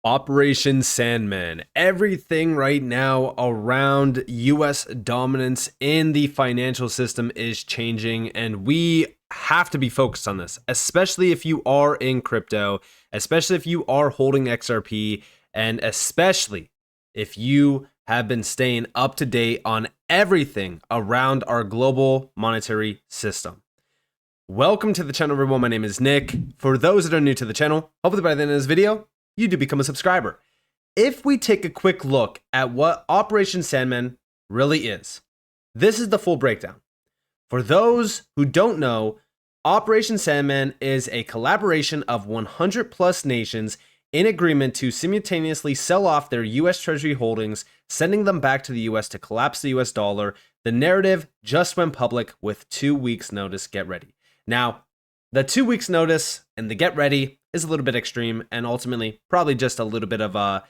Operation Sandman. Everything right now around US dominance in the financial system is changing, and we have to be focused on this, especially if you are in crypto, especially if you are holding XRP, and especially if you have been staying up to date on everything around our global monetary system. Welcome to the channel, everyone. My name is Nick. For those that are new to the channel, hopefully by the end of this video, you do become a subscriber. If we take a quick look at what Operation Sandman really is, this is the full breakdown. For those who don't know, Operation Sandman is a collaboration of 100 plus nations in agreement to simultaneously sell off their US Treasury holdings, sending them back to the US to collapse the US dollar. The narrative just went public with 2 weeks notice. Get ready. Now, the 2 weeks notice and the get ready is a little bit extreme, and ultimately probably just a little bit of a,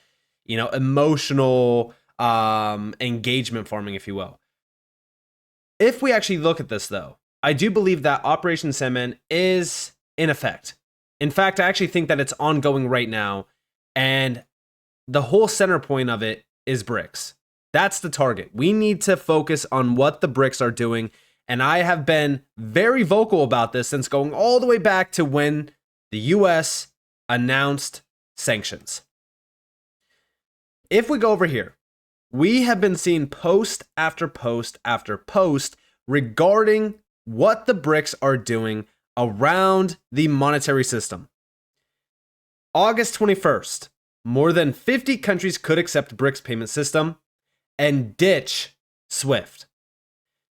emotional engagement farming, if you will. If we actually look at this, though, I do believe that Operation Sandman is in effect. In fact, I actually think that it's ongoing right now, and the whole center point of it is BRICS. That's the target. We need to focus on what the BRICS are doing, and I have been very vocal about this since going all the way back to when the US announced sanctions. If we go over here, we have been seeing post after post after post regarding what the BRICS are doing around the monetary system. August 21st, more than 50 countries could accept BRICS payment system and ditch SWIFT.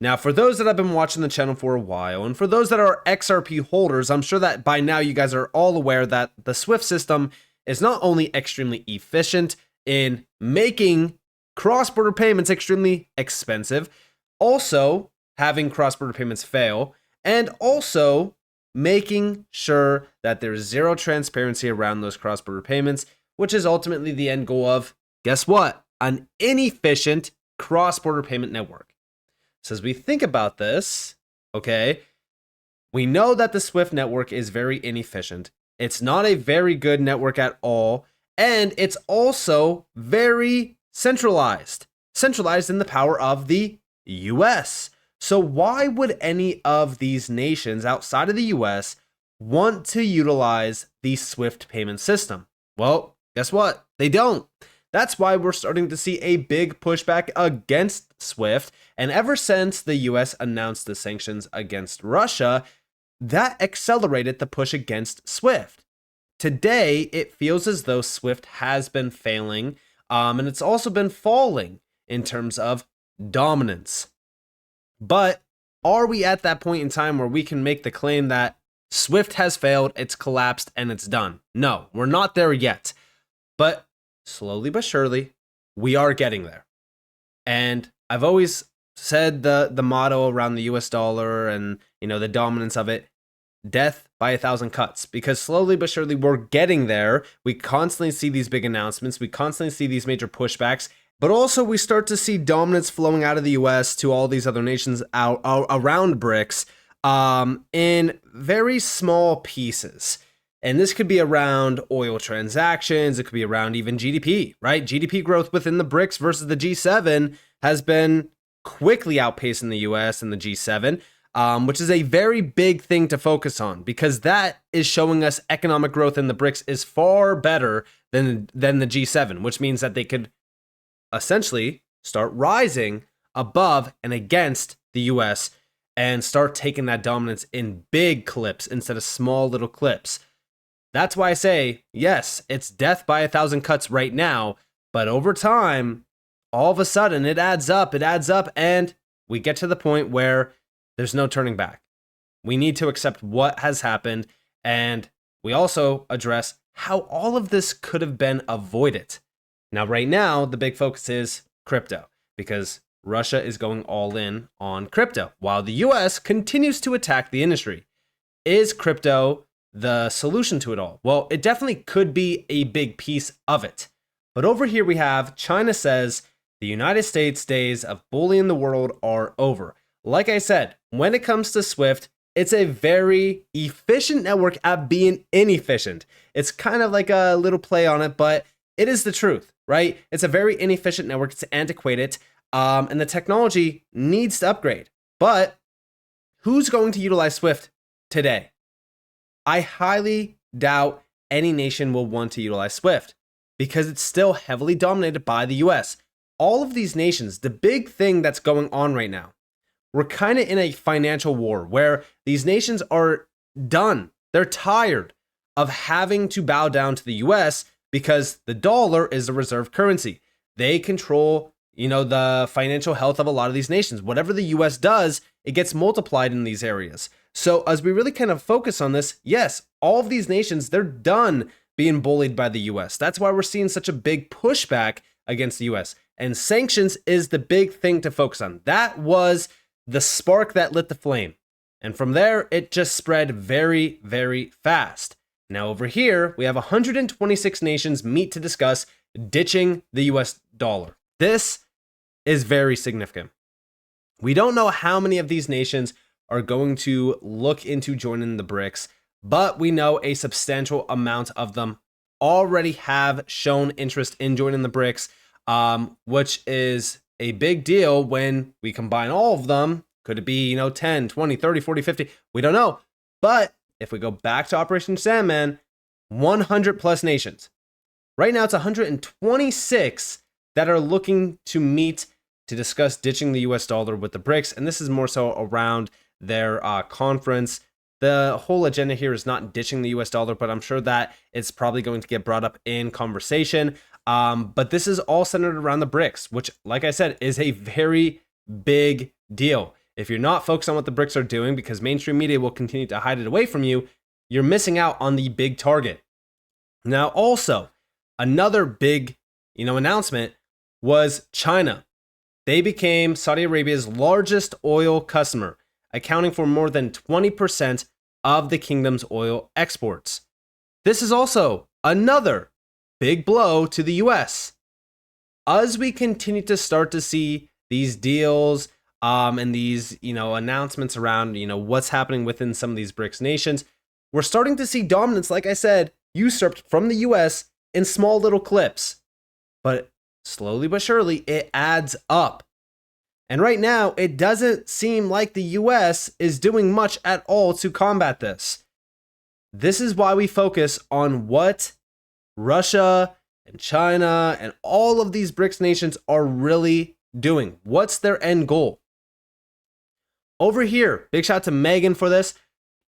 Now, for those that have been watching the channel for a while, and for those that are XRP holders, I'm sure that by now you guys are all aware that the SWIFT system is not only extremely efficient in making cross-border payments extremely expensive, also having cross-border payments fail, and also making sure that there's zero transparency around those cross-border payments, which is ultimately the end goal of, guess what? An inefficient cross-border payment network. So as we think about this, okay, we know that the SWIFT network is very inefficient. It's not a very good network at all, and it's also very centralized in the power of the US. So why would any of these nations outside of the US want to utilize the SWIFT payment system? Well, guess what? They don't. That's why we're starting to see a big pushback against SWIFT. And ever since the US announced the sanctions against Russia, that accelerated the push against SWIFT. Today, it feels as though SWIFT has been failing, and it's also been falling in terms of dominance. But are we at that point in time where we can make the claim that SWIFT has failed, it's collapsed, and it's done? No, we're not there yet. But slowly but surely, we are getting there. And I've always said the motto around the US dollar and, the dominance of it, death by 1,000 cuts, because slowly but surely we're getting there. We constantly see these big announcements. We constantly see these major pushbacks, but also we start to see dominance flowing out of the US to all these other nations out around BRICS in very small pieces. And this could be around oil transactions. It could be around even GDP, right? GDP growth within the BRICS versus the G7 has been quickly outpacing the US and the G7, which is a very big thing to focus on, because that is showing us economic growth in the BRICS is far better than the G7, which means that they could essentially start rising above and against the US and start taking that dominance in big clips instead of small little clips. That's why I say, yes, it's death by 1,000 cuts right now, but over time, all of a sudden it adds up, and we get to the point where there's no turning back. We need to accept what has happened, and we also address how all of this could have been avoided. Now, right now, the big focus is crypto, because Russia is going all in on crypto, while the US continues to attack the industry. Is crypto the solution to it all? Well, it definitely could be a big piece of it. But over here we have China says the United States days of bullying the world are over. Like I said, when it comes to SWIFT, it's a very efficient network at being inefficient. It's kind of like a little play on it, but It is the truth, right? It's a very inefficient network. It's antiquated, and the technology needs to upgrade. But who's going to utilize Swift today? I highly doubt any nation will want to utilize Swift because it's still heavily dominated by the US. All of these nations, the big thing that's going on right now, we're kind of in a financial war where these nations are done. They're tired of having to bow down to the US because the dollar is the reserve currency. They control, the financial health of a lot of these nations. Whatever the US does, it gets multiplied in these areas. So as we really kind of focus on this, yes, all of these nations, they're done being bullied by the US. That's why we're seeing such a big pushback against the US. And sanctions is the big thing to focus on. That was the spark that lit the flame. And from there, it just spread very, very fast. Now over here, we have 126 nations meet to discuss ditching the US dollar. This is very significant. We don't know how many of these nations are going to look into joining the BRICS, but we know a substantial amount of them already have shown interest in joining the BRICS, which is a big deal when we combine all of them. Could it be, 10, 20, 30, 40, 50? We don't know. But if we go back to Operation Sandman, 100 plus nations. Right now, it's 126 that are looking to meet to discuss ditching the US dollar with the BRICS. And this is more so around their conference. The whole agenda here is not ditching the US dollar, but I'm sure that it's probably going to get brought up in conversation. But this is all centered around the BRICS, which, like I said, is a very big deal. If you're not focused on what the BRICS are doing, because mainstream media will continue to hide it away from you, you're missing out on the big target. Now, also, another big, announcement was China. They became Saudi Arabia's largest oil customer, accounting for more than 20% of the kingdom's oil exports. This is also another big blow to the US. As we continue to start to see these deals and these, announcements around, what's happening within some of these BRICS nations, we're starting to see dominance, like I said, usurped from the US in small little clips. But slowly but surely, it adds up. And right now, it doesn't seem like the US is doing much at all to combat this. This is why we focus on what Russia and China and all of these BRICS nations are really doing. What's their end goal? Over here, big shout out to Megan for this.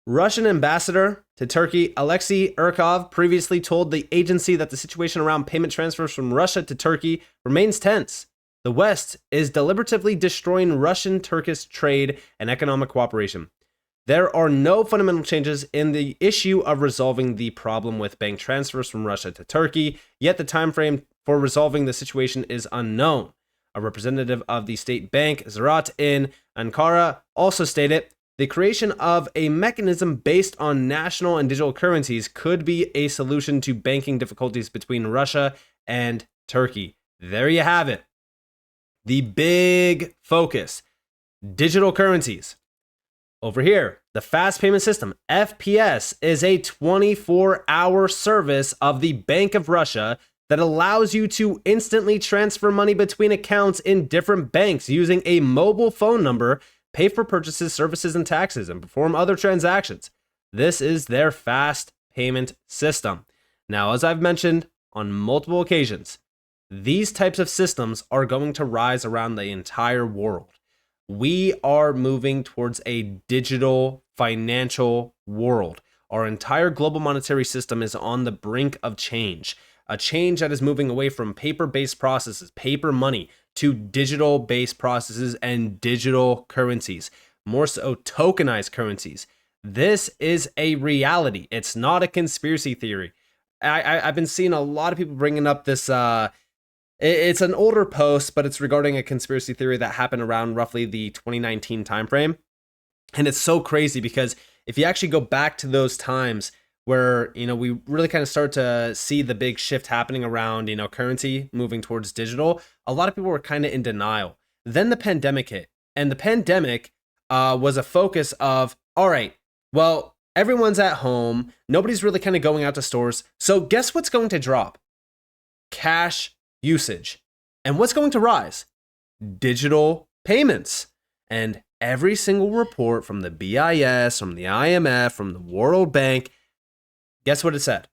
Russian ambassador to Turkey, Alexei Urkov, previously told the agency that the situation around payment transfers from Russia to Turkey remains tense. The West is deliberatively destroying Russian-Turkish trade and economic cooperation. There are no fundamental changes in the issue of resolving the problem with bank transfers from Russia to Turkey, yet the time frame for resolving the situation is unknown. A representative of the state bank, Ziraat in Ankara, also stated, the creation of a mechanism based on national and digital currencies could be a solution to banking difficulties between Russia and Turkey. There you have it. The big focus, digital currencies. Over here, the fast payment system, FPS, is a 24-hour service of the Bank of Russia that allows you to instantly transfer money between accounts in different banks using a mobile phone number, pay for purchases, services, and taxes, and perform other transactions. This is their fast payment system. Now, as I've mentioned on multiple occasions, these types of systems are going to rise around the entire world. We are moving towards a digital financial world. Our entire global monetary system is on the brink of change. A change that is moving away from paper-based processes, paper money, to digital-based processes and digital currencies, more so tokenized currencies. This is a reality. It's not a conspiracy theory. I've been seeing a lot of people bringing up this, it's an older post, but it's regarding a conspiracy theory that happened around roughly the 2019 timeframe. And it's so crazy because if you actually go back to those times where, we really kind of start to see the big shift happening around, currency moving towards digital, a lot of people were kind of in denial. Then the pandemic hit, and the pandemic was a focus of, all right, well, everyone's at home. Nobody's really kind of going out to stores. So guess what's going to drop? cash usage. And what's going to rise? Digital payments. And every single report from the BIS, from the IMF, from the World Bank, guess what it said?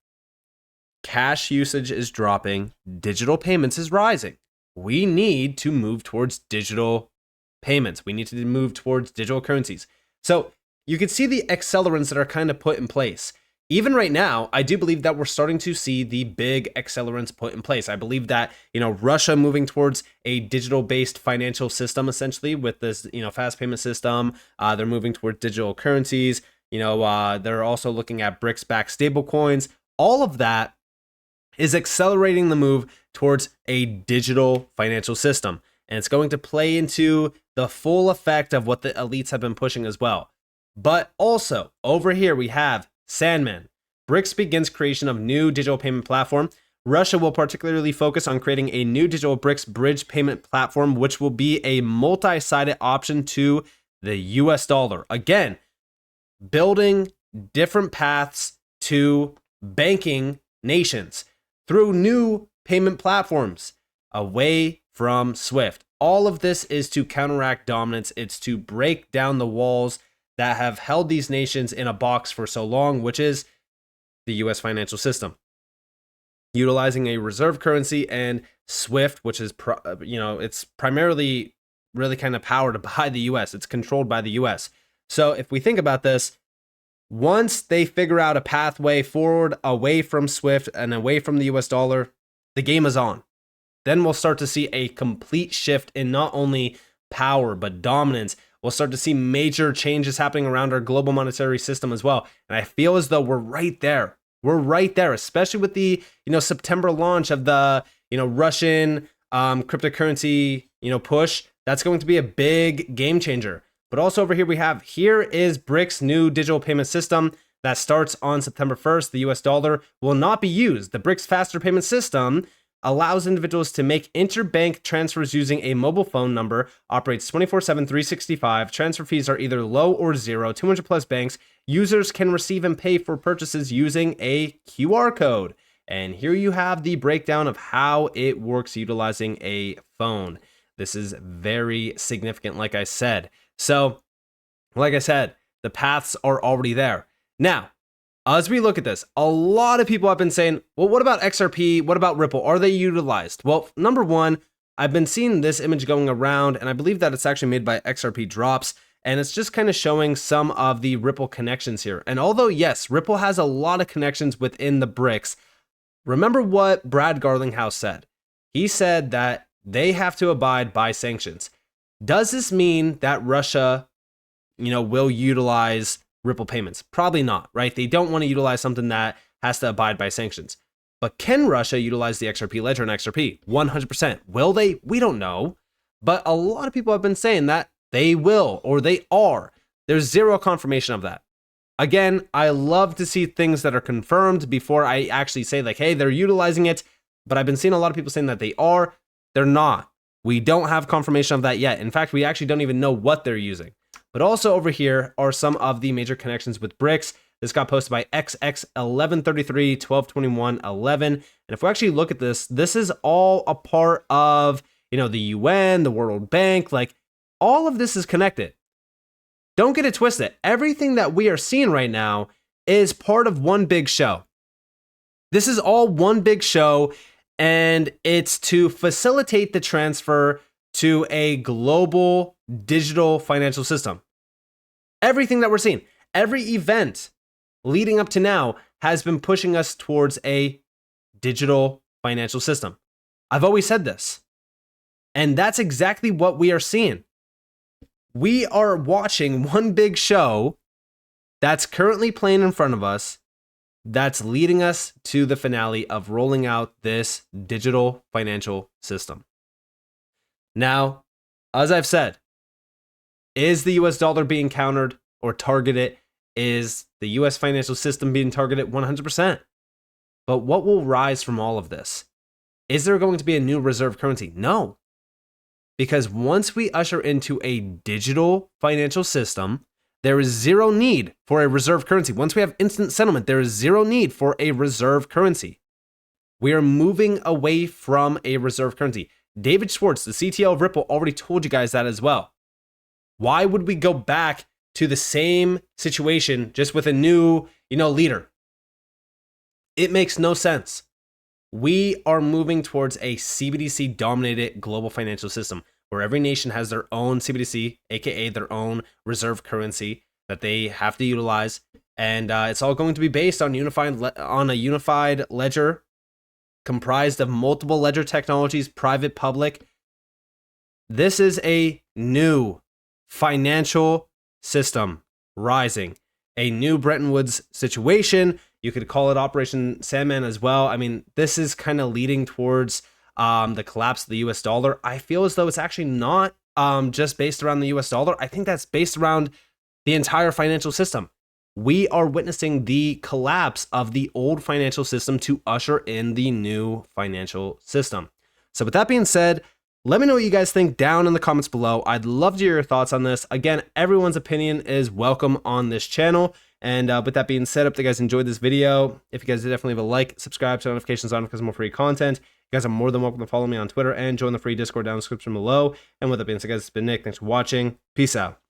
Cash usage is dropping, digital payments is rising. We need to move towards digital payments. We need to move towards digital currencies. So you can see the accelerants that are kind of put in place. Even right now, I do believe that we're starting to see the big accelerants put in place. I believe that, Russia moving towards a digital-based financial system, essentially, with this, fast payment system. They're moving towards digital currencies. They're also looking at BRICS-backed stablecoins. All of that is accelerating the move towards a digital financial system. And it's going to play into the full effect of what the elites have been pushing as well. But also, over here, we have Sandman. BRICS begins creation of new digital payment platform. Russia will particularly focus on creating a new digital BRICS bridge payment platform, which will be a multi-sided option to the US dollar. Again, building different paths to banking nations through new payment platforms away from SWIFT. All of this is to counteract dominance. It's to break down the walls that have held these nations in a box for so long, which is the US financial system. Utilizing a reserve currency and SWIFT, which is, it's primarily really kind of powered by the US. It's controlled by the US. So if we think about this, once they figure out a pathway forward away from SWIFT and away from the US dollar, the game is on. Then we'll start to see a complete shift in not only power, but dominance. We'll start to see major changes happening around our global monetary system as well. And I feel as though we're right there. We're right there, especially with the, September launch of the, Russian cryptocurrency, push. That's going to be a big game changer. But also over here is BRICS' new digital payment system that starts on September 1st. The US dollar will not be used. The BRICS faster payment system allows individuals to make interbank transfers using a mobile phone number, operates 24/7, 365. Transfer fees are either low or zero, 200 plus banks. Users can receive and pay for purchases using a QR code. And here you have the breakdown of how it works utilizing a phone. This is very significant, like I said. So, like I said, the paths are already there. Now, as we look at this, a lot of people have been saying, well, what about XRP? What about Ripple? Are they utilized? Well, number one, I've been seeing this image going around, and I believe that it's actually made by XRP Drops, and it's just kind of showing some of the Ripple connections here. And although, yes, Ripple has a lot of connections within the BRICS, remember what Brad Garlinghouse said. He said that they have to abide by sanctions. Does this mean that Russia, will utilize Ripple payments? Probably not, right? They don't want to utilize something that has to abide by sanctions. But can Russia utilize the XRP ledger and XRP? 100%. Will they? We don't know. But a lot of people have been saying that they will, or they are. There's zero confirmation of that. Again, I love to see things that are confirmed before I actually say like, hey, they're utilizing it. But I've been seeing a lot of people saying that they are. They're not. We don't have confirmation of that yet. In fact, we actually don't even know what they're using. But also over here are some of the major connections with BRICS. This got posted by XX1133 1221 11. And if we actually look at this, this is all a part of, the UN, the World Bank. Like, all of this is connected. Don't get it twisted. Everything that we are seeing right now is part of one big show. This is all one big show, and it's to facilitate the transfer to a global digital financial system. Everything that we're seeing, every event leading up to now has been pushing us towards a digital financial system. I've always said this, and that's exactly what we are seeing. We are watching one big show that's currently playing in front of us, that's leading us to the finale of rolling out this digital financial system. Now, as I've said, is the US dollar being countered or targeted? Is the US financial system being targeted? 100%. But what will rise from all of this? Is there going to be a new reserve currency? No. Because once we usher into a digital financial system, there is zero need for a reserve currency. Once we have instant settlement, there is zero need for a reserve currency. We are moving away from a reserve currency. David Schwartz, the CTO of Ripple, already told you guys that as well. Why would we go back to the same situation just with a new, leader? It makes no sense. We are moving towards a CBDC dominated global financial system where every nation has their own CBDC, aka their own reserve currency that they have to utilize, and it's all going to be based on a unified ledger comprised of multiple ledger technologies, private, public. This is a new financial system rising, a new Bretton Woods situation. You could call it Operation Sandman as well. I mean, this is kind of leading towards the collapse of the US dollar. I feel as though it's actually not just based around the US dollar. I think that's based around the entire financial system. We are witnessing the collapse of the old financial system to usher in the new financial system. So with that being said, let me know what you guys think down in the comments below. I'd love to hear your thoughts on this. Again, everyone's opinion is welcome on this channel. And with that being said, I hope you guys enjoyed this video. If you guys did, definitely leave a like, subscribe, turn notifications on because more free content. You guys are more than welcome to follow me on Twitter and join the free Discord down in the description below. And with that being said, guys, it's been Nick. Thanks for watching. Peace out.